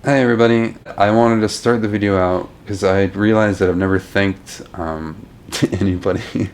Hi everybody, I wanted to start the video out because I realized that I've never thanked anybody.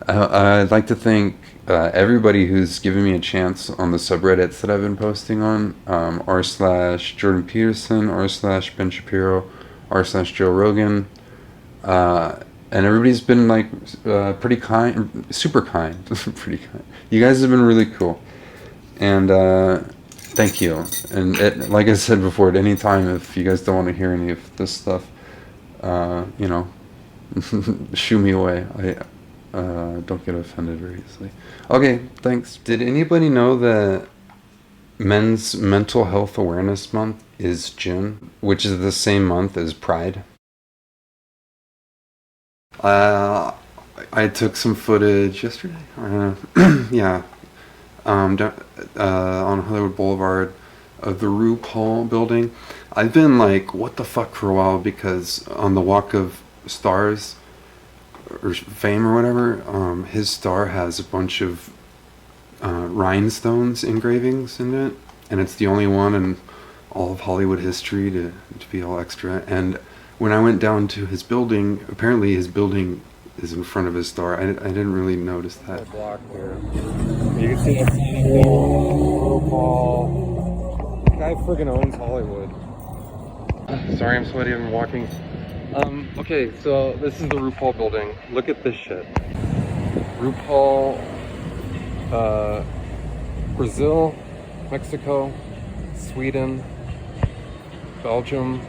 I'd like to thank everybody who's given me a chance on the subreddits that I've been posting on, r slash Jordan Peterson, r slash Ben Shapiro, r slash Joe Rogan, and everybody's been like pretty kind, super kind, pretty kind. You guys have been really cool, and thank you. And like I said before, at any time, if you guys don't want to hear any of this stuff, you know, shoo me away. I don't get offended very easily. Okay, thanks. Did anybody know that Men's Mental Health Awareness Month is June, which is the same month as Pride? Uh, I took some footage yesterday. Yeah, on Hollywood Boulevard of the RuPaul building. I've been like, what the fuck for a while because on the Walk of Stars or Fame or whatever, his star has a bunch of rhinestones engravings in it, and it's the only one in all of Hollywood history to be all extra. And when I went down to his building, apparently his building is in front of his star. I didn't really notice that. Block here. You can see the sign there. RuPaul. The guy friggin' owns Hollywood. Sorry, I'm sweaty. I'm walking. Okay, so this is the RuPaul building. Look at this shit. RuPaul, Brazil, Mexico, Sweden, Belgium,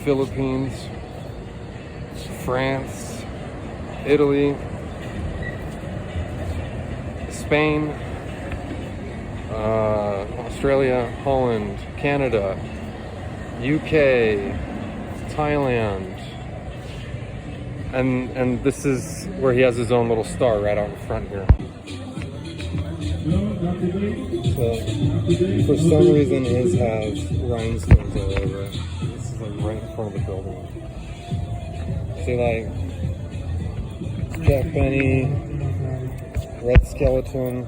Philippines, France, Italy, Spain, Australia, Holland, Canada, UK, Thailand, and this is where he has his own little star right out in front here. So, for some reason his has rhinestones all over it. This is like right in front of the building. See, like Jack Benny, Red Skeleton.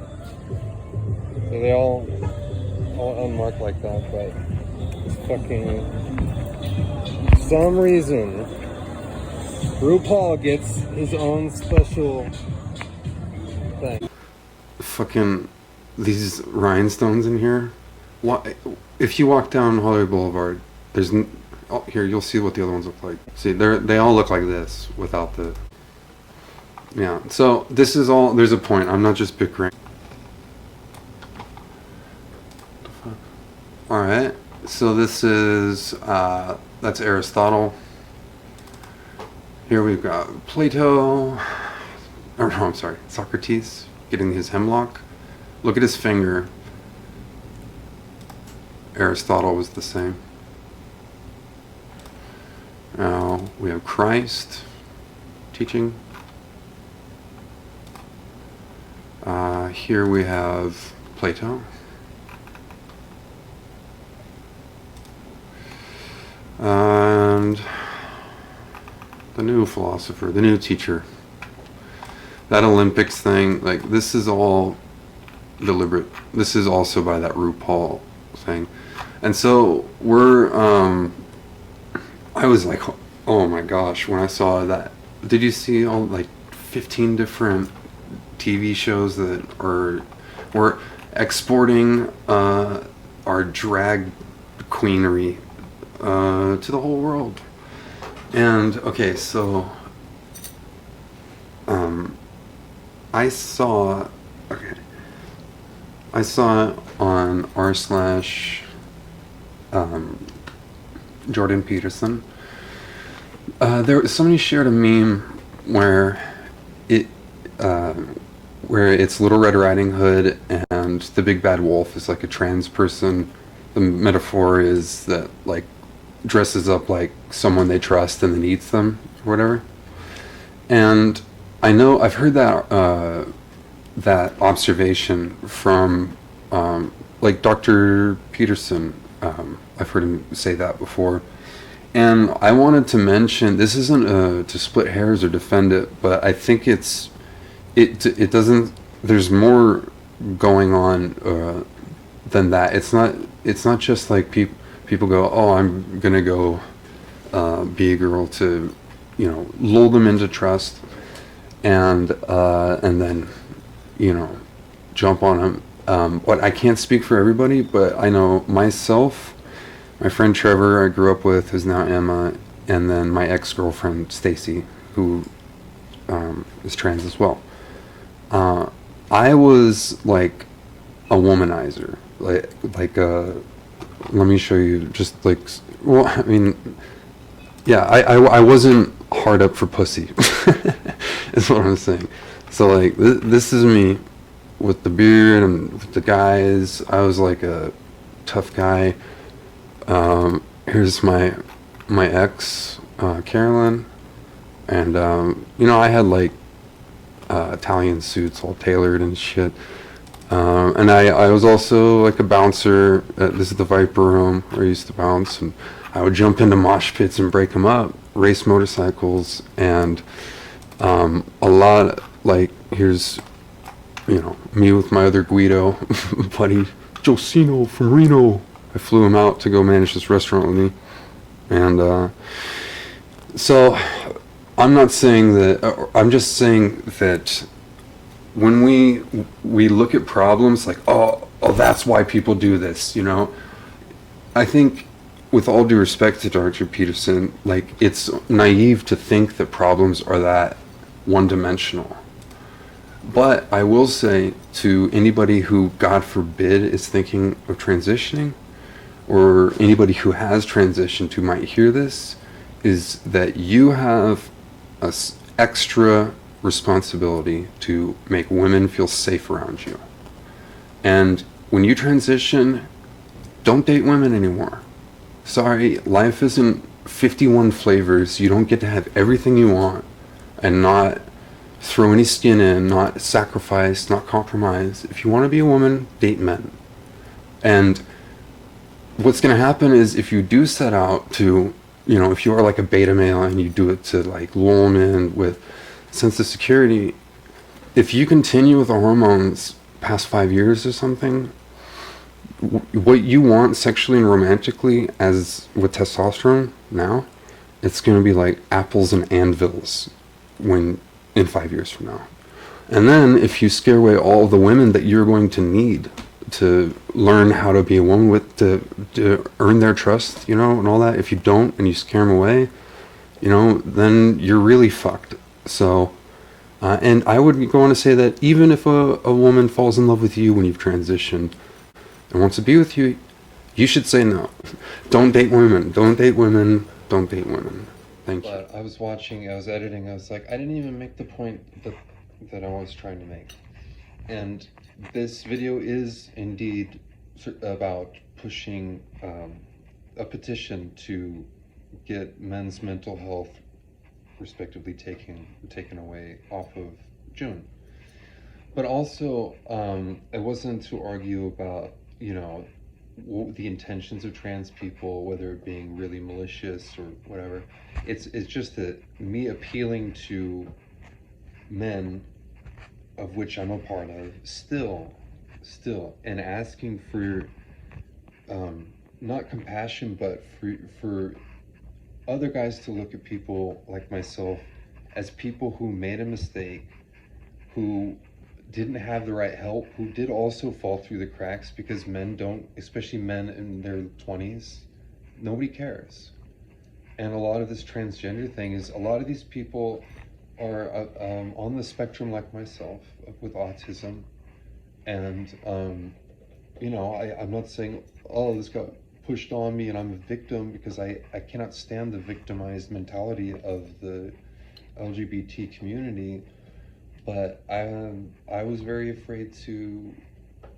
So they all unmarked like that, but it's fucking, for some reason, RuPaul gets his own special thing. Fucking these rhinestones in here. If you walk down Hollywood Boulevard, oh, here you'll see what the other ones look like. See, they all look like this without the. Yeah. So this is all. There's a point. I'm not just bickering. All right. So this is that's Aristotle. Here we've got Plato. Or no, I'm sorry, Socrates getting his hemlock. Look at his finger. Aristotle was the same. Now we have Christ teaching. Here we have Plato. And the new philosopher, the new teacher. That Olympics thing, like, this is all deliberate. This is also by that RuPaul thing. And so I was like, oh my gosh, when I saw that. Did you see all like 15 different TV shows that were exporting our drag queenery to the whole world? And okay, so I saw on r slash Jordan Peterson. Somebody shared a meme where it's Little Red Riding Hood and the big bad wolf is like a trans person. The metaphor is that, like, dresses up like someone they trust and then eats them or whatever. And I know I've heard that observation from like Dr. Peterson. I've heard him say that before. And I wanted to mention, this isn't to split hairs or defend it, but I think it doesn't, there's more going on than that. It's not just like people go, oh, I'm gonna go be a girl to, lull them into trust, and then, jump on them. But I can't speak for everybody, but I know myself, my friend Trevor I grew up with, who's now Emma, and then my ex-girlfriend Stacy, who is trans as well. I was like a womanizer, let me show you, just like, well, I mean, yeah, I wasn't hard up for pussy, is what I'm saying. So like, this is me with the beard and with the guys. I was like a tough guy. Here's my ex, Carolyn, and I had like Italian suits all tailored and shit. And I was also like a bouncer. This is the Viper Room where I used to bounce, and I would jump into mosh pits and break them up, race motorcycles, and a lot, like, here's, me with my other Guido buddy, Josino from Reno. I flew him out to go manage this restaurant with me. And so I'm not saying that, I'm just saying that when we look at problems like, oh, that's why people do this, I think, with all due respect to Dr. Peterson, like, it's naive to think that problems are that one-dimensional. But I will say to anybody who, God forbid, is thinking of transitioning, or anybody who has transitioned who might hear this, is that you have an extra responsibility to make women feel safe around you. And when you transition, don't date women anymore. Sorry, life isn't 51 flavors. You don't get to have everything you want and not throw any skin in, not sacrifice, not compromise. If you want to be a woman, date men. And what's going to happen is, if you do set out to, if you are like a beta male and you do it to like lull them in with sense of security, if you continue with the hormones past 5 years or something, what you want sexually and romantically, as with testosterone now, it's going to be like apples and anvils in 5 years from now. And then if you scare away all the women that you're going to need to learn how to be a woman with, to earn their trust, and all that, if you don't and you scare them away, then you're really fucked. So, and I would go on to say that even if a woman falls in love with you when you've transitioned and wants to be with you, you should say no. Don't date women. Don't date women. Don't date women. Thank you. But I was editing, I was like, I didn't even make the point that I was trying to make. And this video is indeed about pushing a petition to get men's mental health, respectively, taken away off of June. But also, it wasn't to argue about, the intentions of trans people, whether it being really malicious or whatever. It's just that me appealing to men, of which I'm a part of, still, and asking for not compassion, but for other guys to look at people like myself as people who made a mistake, who didn't have the right help, who did also fall through the cracks, because men don't, especially men in their 20s, nobody cares. And a lot of this transgender thing is, a lot of these people are on the spectrum like myself, with autism. And, I'm not saying, oh, this got pushed on me and I'm a victim, because I cannot stand the victimized mentality of the LGBT community. But I was very afraid to,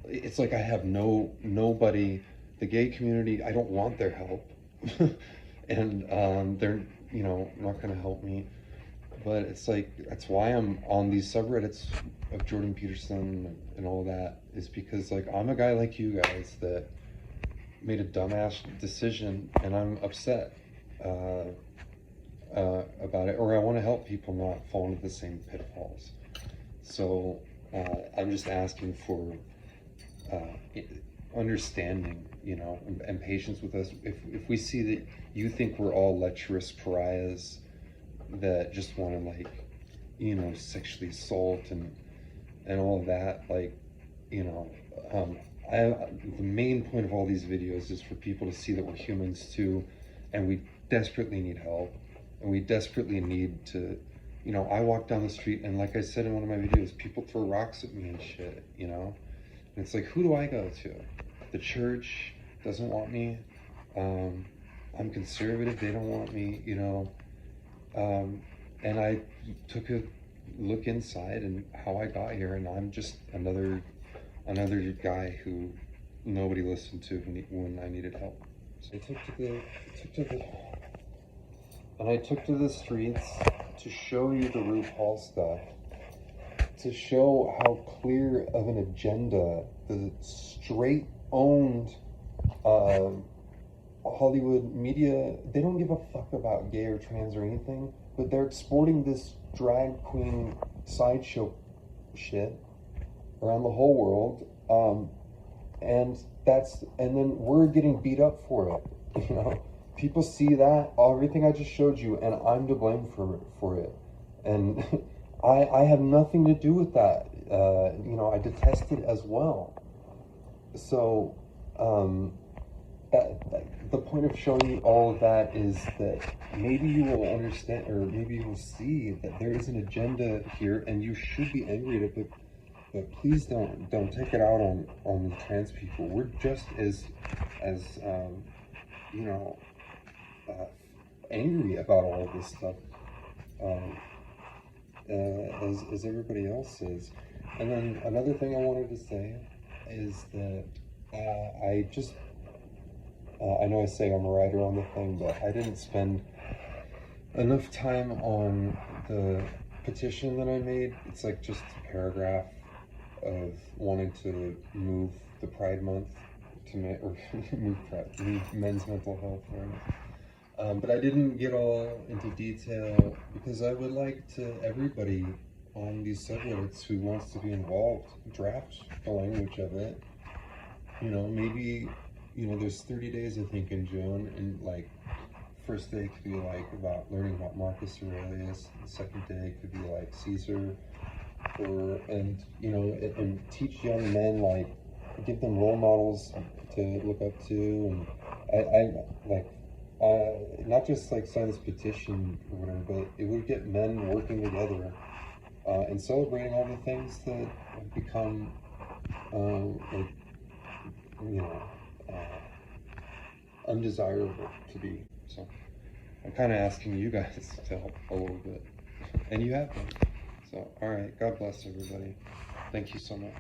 it's like I have nobody, the gay community, I don't want their help. And they're, not gonna help me. But it's like, that's why I'm on these subreddits of Jordan Peterson and all that, is because, like, I'm a guy like you guys that made a dumbass decision, and I'm upset about it, or I want to help people not fall into the same pitfalls. So I'm just asking for understanding, you know, and patience with us. If we see that you think we're all lecherous pariahs that just want to, like, you know, sexually assault and all of that, like, you know, the main point of all these videos is for people to see that we're humans too, and we desperately need help, and we desperately need to, you know, I walk down the street and, like I said in one of my videos, people throw rocks at me and shit, you know, and it's like, who do I go to? The church doesn't want me. I'm conservative, they don't want me, you know. And I took a look inside and how I got here, and I'm just another guy who nobody listened to when I needed help. So I took to the streets to show you the RuPaul stuff, to show how clear of an agenda the straight-owned Hollywood media, they don't give a fuck about gay or trans or anything, but they're exporting this drag queen sideshow shit around the whole world, and then we're getting beat up for it, you know. People see that, everything I just showed you, and I'm to blame for it, and I have nothing to do with that. You know, I detest it as well. So the point of showing you all of that is that maybe you will understand, or maybe you will see that there is an agenda here, and you should be angry at it, but please don't take it out on trans people. We're just as you know, angry about all of this stuff as everybody else is. And then another thing I wanted to say is that I know I say I'm a writer on the thing, but I didn't spend enough time on the petition that I made. It's like just a paragraph of wanting to move the Pride Month to move men's mental health awareness. But I didn't get all into detail because I would like to everybody on these subreddits who wants to be involved draft the language of it. You know, maybe, you know, there's 30 days I think in June, and like first day could be like about learning about Marcus Aurelius, the second day could be like Caesar, and you know, and teach young men, like give them role models to look up to, and I like not just like sign this petition or whatever, but it would get men working together and celebrating all the things that have become like, you know, undesirable to be. So I'm kind of asking you guys to help a little bit, and you have been. So all right, God bless everybody. Thank you so much.